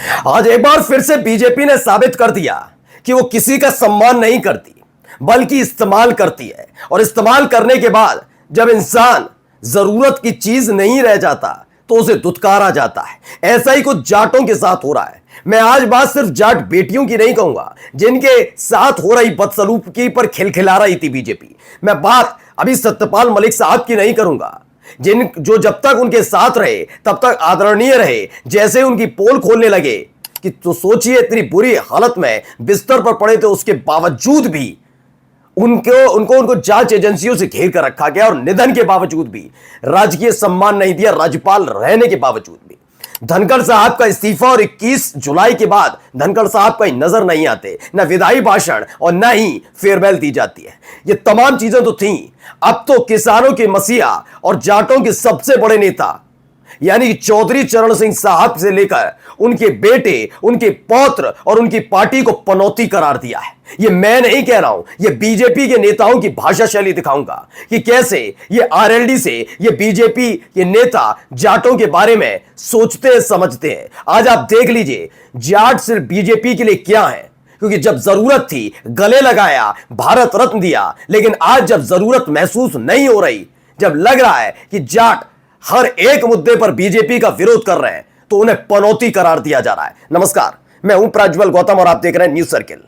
आज एक बार फिर से बीजेपी ने साबित कर दिया कि वो किसी का सम्मान नहीं करती बल्कि इस्तेमाल करती है, और इस्तेमाल करने के बाद जब इंसान जरूरत की चीज नहीं रह जाता तो उसे दुत्कारा जाता है। ऐसा ही कुछ जाटों के साथ हो रहा है। मैं आज बात सिर्फ जाट बेटियों की नहीं कहूंगा जिनके साथ हो रही बदसलूकी पर खिलखिला रही थी बीजेपी। मैं बात अभी सत्यपाल मलिक साहब की नहीं करूंगा जो जब तक उनके साथ रहे तब तक आदरणीय रहे, जैसे उनकी पोल खोलने लगे कि तो सोचिए इतनी बुरी हालत में बिस्तर पर पड़े थे, उसके बावजूद भी उनको जांच एजेंसियों से घेर कर रखा गया, और निधन के बावजूद भी राजकीय सम्मान नहीं दिया, राज्यपाल रहने के बावजूद भी। धनखड़ साहब का इस्तीफा और 21 जुलाई के बाद धनखड़ साहब कहीं नजर नहीं आते, न विदाई भाषण और न ही फेयरवेल दी जाती है। ये तमाम चीजें तो थी। अब तो किसानों के मसीहा और जाटों के सबसे बड़े नेता यानी चौधरी चरण सिंह साहब से लेकर उनके बेटे, उनके पौत्र और उनकी पार्टी को पनौती करार दिया है। ये मैं नहीं कह रहा हूं, ये बीजेपी के नेताओं की भाषा शैली दिखाऊंगा कि कैसे ये आरएलडी से ये बीजेपी के नेता जाटों के बारे में सोचते हैं, समझते हैं। आज आप देख लीजिए जाट सिर्फ बीजेपी के लिए क्या है, क्योंकि जब जरूरत थी गले लगाया, भारत रत्न दिया, लेकिन आज जब जरूरत महसूस नहीं हो रही, जब लग रहा है कि जाट हर एक मुद्दे पर बीजेपी का विरोध कर रहे हैं, तो उन्हें पनौती करार दिया जा रहा है। नमस्कार, मैं हूं प्रज्वल गौतम और आप देख रहे हैं न्यूज सर्किल।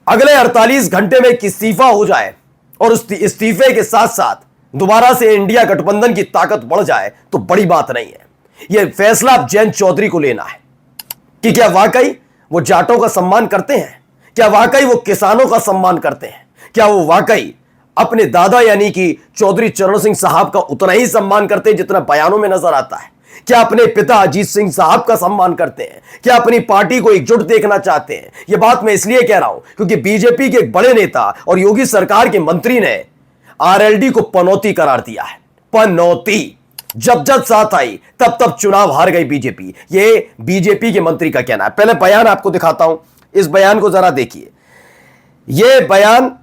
अगले 48 घंटे में एक इस्तीफा हो जाए और उस इस्तीफे के साथ साथ दोबारा से इंडिया गठबंधन की ताकत बढ़ जाए तो बड़ी बात नहीं है। यह फैसला अब जयंत चौधरी को लेना है कि क्या वाकई वो जाटों का सम्मान करते हैं, क्या वाकई वो किसानों का सम्मान करते हैं, क्या वो वाकई अपने दादा यानी कि चौधरी चरण सिंह साहब का उतना ही सम्मान करते हैं जितना बयानों में नजर आता है, क्या अपने पिता अजीत सिंह साहब का सम्मान करते हैं, क्या अपनी पार्टी को एकजुट देखना चाहते हैं। यह बात मैं इसलिए कह रहा हूं क्योंकि बीजेपी के एक बड़े नेता और योगी सरकार के मंत्री ने आरएलडी को पनौती करार दिया है। पनौती। जब जब साथ आई तब तब चुनाव हार गई बीजेपी, यह बीजेपी के मंत्री का कहना है। पहले बयान आपको दिखाता हूं, इस बयान को जरा देखिए। यह बयान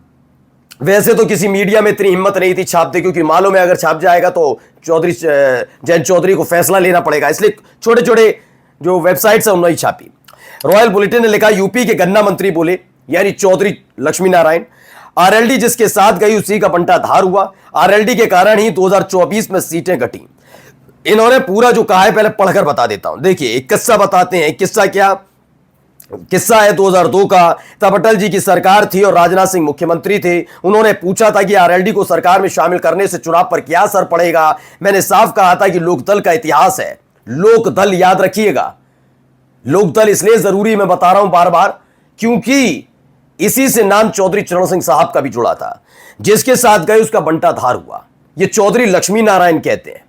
वैसे तो किसी मीडिया में इतनी हिम्मत नहीं थी छाप दे, क्योंकि मालूम है अगर छाप जाएगा तो जयंत चौधरी को फैसला लेना पड़ेगा, इसलिए छोटे छोटे जो वेबसाइट्स है उन्होंने छापी। रॉयल बुलेटिन ने लिखा, यूपी के गन्ना मंत्री बोले यानी चौधरी लक्ष्मी नारायण, आरएलडी जिसके साथ गई उसी का बंटा धार हुआ। आरएलडी के कारण ही 2024 में सीटें घटी। इन्होंने पूरा जो कहा है पहले पढ़कर बता देता हूं। देखिए एक किस्सा बताते हैं। किस्सा क्या किस्सा है 2002 का। तब अटल जी की सरकार थी और राजनाथ सिंह मुख्यमंत्री थे। उन्होंने पूछा था कि आरएलडी को सरकार में शामिल करने से चुनाव पर क्या असर पड़ेगा। मैंने साफ कहा था कि लोकदल का इतिहास है, लोकदल याद रखिएगा। लोकदल इसलिए जरूरी मैं बता रहा हूं बार बार क्योंकि इसी से नाम चौधरी चरण सिंह साहब का भी जुड़ा था। जिसके साथ गए उसका बंटा धार हुआ। यह चौधरी लक्ष्मी नारायण कहते हैं।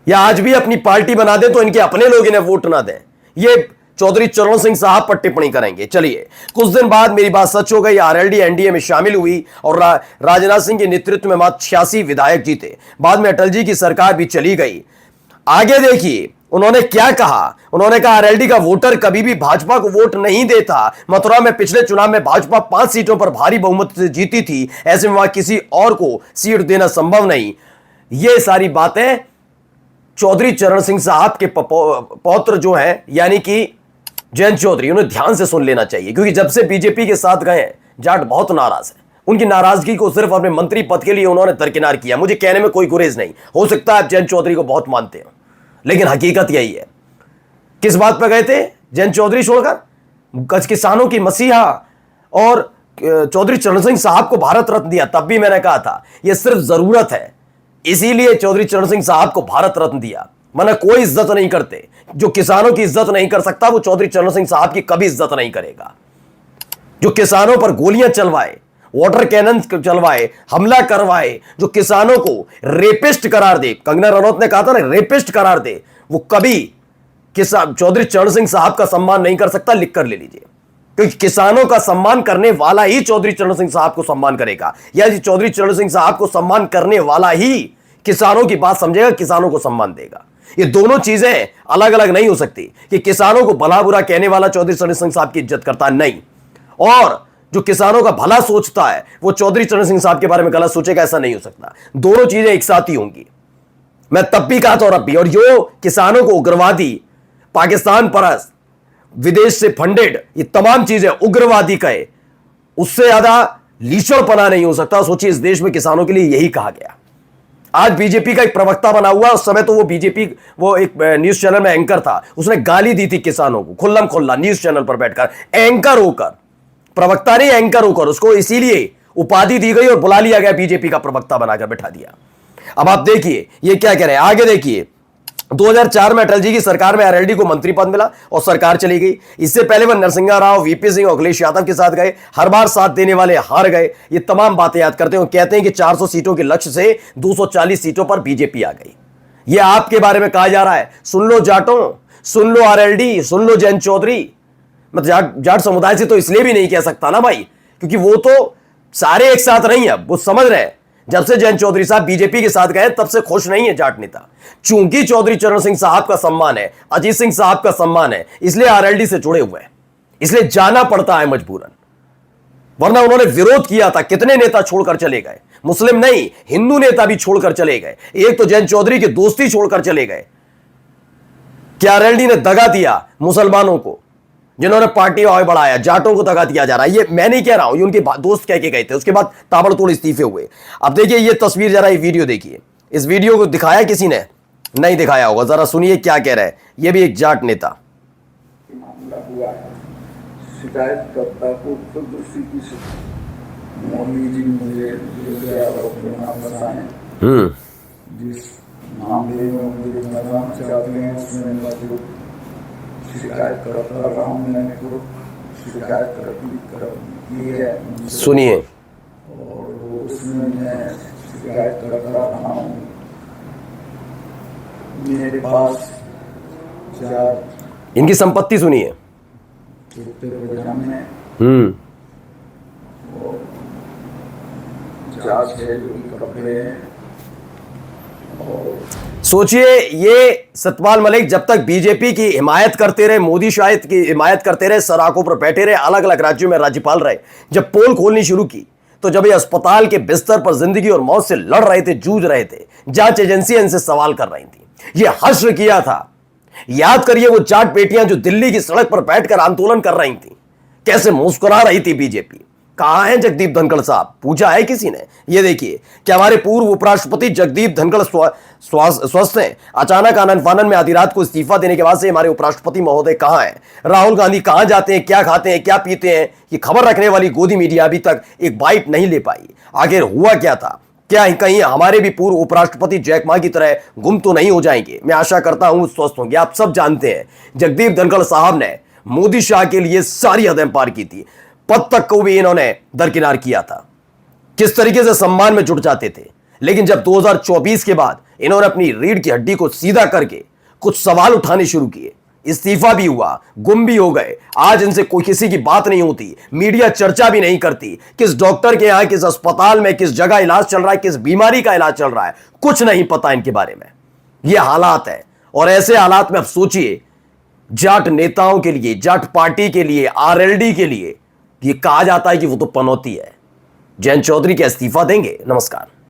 या आज भी अपनी पार्टी बना दे तो इनके अपने लोग इन्हें वोट ना दें, ये चौधरी चरण सिंह साहब पर टिप्पणी करेंगे। चलिए, कुछ दिन बाद मेरी बात सच हो गई। आरएलडी एनडीए में शामिल हुई और राजनाथ सिंह के नेतृत्व में मात्र 86 विधायक जीते। बाद में अटल जी की सरकार भी चली गई। आगे देखिए उन्होंने क्या कहा। उन्होंने कहा आरएलडी का वोटर कभी भी भाजपा को वोट नहीं देता। मथुरा में पिछले चुनाव में भाजपा 5 सीटों पर भारी बहुमत से जीती थी, ऐसे में वहां किसी और को सीट देना संभव नहीं। ये सारी बातें चौधरी चरण सिंह साहब के पौत्र जो है यानी कि जयंत चौधरी, उन्हें ध्यान से सुन लेना चाहिए, क्योंकि जब से बीजेपी के साथ गए जाट बहुत नाराज है। उनकी नाराजगी को सिर्फ अपने मंत्री पद के लिए उन्होंने दरकिनार किया। मुझे कहने में कोई गुरेज नहीं, हो सकता है आप जयंत चौधरी को बहुत मानते हो, लेकिन हकीकत यही है। किस बात पर गए थे जयंत चौधरी छोड़कर? किसानों की मसीहा और चौधरी चरण सिंह साहब को भारत रत्न दिया। तब भी मैंने कहा था यह सिर्फ जरूरत है, इसीलिए चौधरी चरण सिंह साहब को भारत रत्न दिया, वरना कोई इज्जत नहीं करते। जो किसानों की इज्जत नहीं कर सकता वो चौधरी चरण सिंह साहब की कभी इज्जत नहीं करेगा। जो किसानों पर गोलियां चलवाए, वाटर कैनन चलवाए, हमला करवाए, जो किसानों को रेपिस्ट करार दे, कंगना रनौत ने कहा था ना रेपिस्ट करार दे, वो कभी चौधरी चरण सिंह साहब का सम्मान नहीं कर सकता। लिख कर ले लीजिए, क्योंकि किसानों का सम्मान करने वाला ही चौधरी चरण सिंह साहब को सम्मान करेगा, या चौधरी चरण सिंह साहब को सम्मान करने वाला ही किसानों की बात समझेगा, किसानों को सम्मान देगा। ये दोनों चीजें अलग अलग नहीं हो सकती कि किसानों को भला बुरा कहने वाला चौधरी चरण सिंह साहब की इज्जत करता है, नहीं, और जो किसानों का भला सोचता है वो चौधरी चरण सिंह साहब के बारे में गलत सोचेगा, ऐसा नहीं हो सकता। दोनों चीजें एक साथ ही होंगी। मैं तब भी कहा था और अब भी। और जो किसानों को उग्रवादी, पाकिस्तान परस्त विदेश से फंडेड, ये तमाम चीजें उग्रवादी कहे, उससे ज्यादा लीचड़पना नहीं हो सकता। सोचिए, इस देश में किसानों के लिए यही कहा गया। आज बीजेपी का एक प्रवक्ता बना हुआ, उस समय तो वो एक न्यूज चैनल में एंकर था, उसने गाली दी थी किसानों को खुल्लम खुल्ला न्यूज चैनल पर बैठकर, एंकर होकर, प्रवक्ता नहीं एंकर होकर। उसको इसीलिए उपाधि दी गई और बुला लिया गया, बीजेपी का प्रवक्ता बनाकर बैठा दिया। अब आप देखिए ये क्या कह रहे हैं, आगे देखिए। 2004 में अटल जी की सरकार में आरएलडी को मंत्री पद मिला और सरकार चली गई। इससे पहले वह नरसिंहा राव, वीपी सिंह, अखिलेश यादव के साथ गए। हर बार साथ देने वाले हार गए। ये तमाम बातें याद करते हैं। कहते हैं कि 400 सीटों के लक्ष्य से 240 सीटों पर बीजेपी आ गई। ये आपके बारे में कहा जा रहा है। सुन लो जाटों, सुन लो आरएलडी, सुन लो जैन चौधरी। मैं जाट समुदाय से तो इसलिए भी नहीं कह सकता ना भाई, क्योंकि वो तो सारे एक साथ नहीं है। वो समझ रहे हैं, जब से जैन चौधरी साहब बीजेपी के साथ गए तब से खुश नहीं है जाट नेता। चूंकि चौधरी चरण सिंह साहब का सम्मान है, अजीत सिंह साहब का सम्मान है, इसलिए आरएलडी से जुड़े हुए हैं, इसलिए जाना पड़ता है मजबूरन। वरना उन्होंने विरोध किया था, कितने नेता छोड़कर चले गए, मुस्लिम नहीं हिंदू नेता भी छोड़कर चले गए। एक तो जैन चौधरी की दोस्ती छोड़कर चले गए। क्या आरएलडी ने दगा दिया मुसलमानों को, जिन्होंने पार्टी आगे बढ़ाया? जाटों को दगा दिया जा रहा है। ये मैं नहीं कह रहा हूं, ये उनके दोस्त कह के गए थे, उसके बाद ताबड़तोड़ इस्तीफे हुए। अब देखिए ये तस्वीर, जरा ये वीडियो देखिए। इस वीडियो को दिखाया किसी ने? नहीं दिखाया होगा। जरा सुनिए क्या कह रहे हैं। ये भी एक जाट नेता। हुआ है, शिकायतकर्ता को खुदकुशी की मोदी जी मुझे जिस मामले में मुझे बनाना चाहते हैं उसमें मैं जो शिकायत करता रहा हूँ, मैंने को शिकायत की है। सुनिए। और उसमें मैं शिकायत करता रहा हूँ। मेरे पास 4 इनकी संपत्ति सुनिए। कुत्ते पजामे, 4 6 जोड़ी कपड़े हैं। सोचिए, ये सतपाल मलिक जब तक बीजेपी की हिमायत करते रहे, मोदी शायद की हिमायत करते रहे, सराखों पर बैठे रहे, अलग अलग राज्यों में राज्यपाल रहे, जब पोल खोलनी शुरू की तो जब ये अस्पताल के बिस्तर पर जिंदगी और मौत से लड़ रहे थे, जूझ रहे थे, जांच एजेंसियां इनसे सवाल कर रही थी, ये हश्र किया था। याद करिए वो जाट बेटियां जो दिल्ली की सड़क पर बैठकर आंदोलन कर रही थी, कैसे मुस्कुरा रही थी बीजेपी। कहां है जगदीप धनखड़ साहब? पूछा है किसी ने? ये देखिए कि हमारे पूर्व उपराष्ट्रपति जगदीप धनखड़ स्वस्थ हैं। अचानक आनंद फानन में आधी रात को इस्तीफा देने के बाद से हमारे उपराष्ट्रपति महोदय कहां हैं? राहुल गांधी कहां जाते हैं, क्या खाते हैं, क्या पीते हैं? ये खबर रखने वाली गोदी मीडिया अभी तक एक बाइट नहीं ले पाई। आखिर हुआ क्या था? क्या कहीं हमारे भी पूर्व उपराष्ट्रपति जैक मा की तरह गुम तो नहीं हो जाएंगे? मैं आशा करता हूं स्वस्थ होंगे। आप सब जानते हैं जगदीप धनखड़ साहब ने मोदी शाह के लिए सारी हदें पार की थी। पद तक को भी इन्होंने दरकिनार किया था। किस तरीके से सम्मान में जुट जाते थे। लेकिन जब 2024 के बाद इन्होंने अपनी रीढ़ की हड्डी को सीधा करके कुछ सवाल उठाने शुरू किए, इस्तीफा भी हुआ, गुम भी हो गए। आज इनसे कोई किसी की बात नहीं होती, मीडिया चर्चा भी नहीं करती। किस डॉक्टर के यहां, किस अस्पताल में, किस जगह इलाज चल रहा है, किस बीमारी का इलाज चल रहा है, कुछ नहीं पता इनके बारे में। यह हालात है। और ऐसे हालात में अब सोचिए, जाट नेताओं के लिए, जाट पार्टी के लिए, आरएलडी के लिए ये कहा जाता है कि वो तो पनौती है। जैन चौधरी क्या इस्तीफा देंगे? नमस्कार।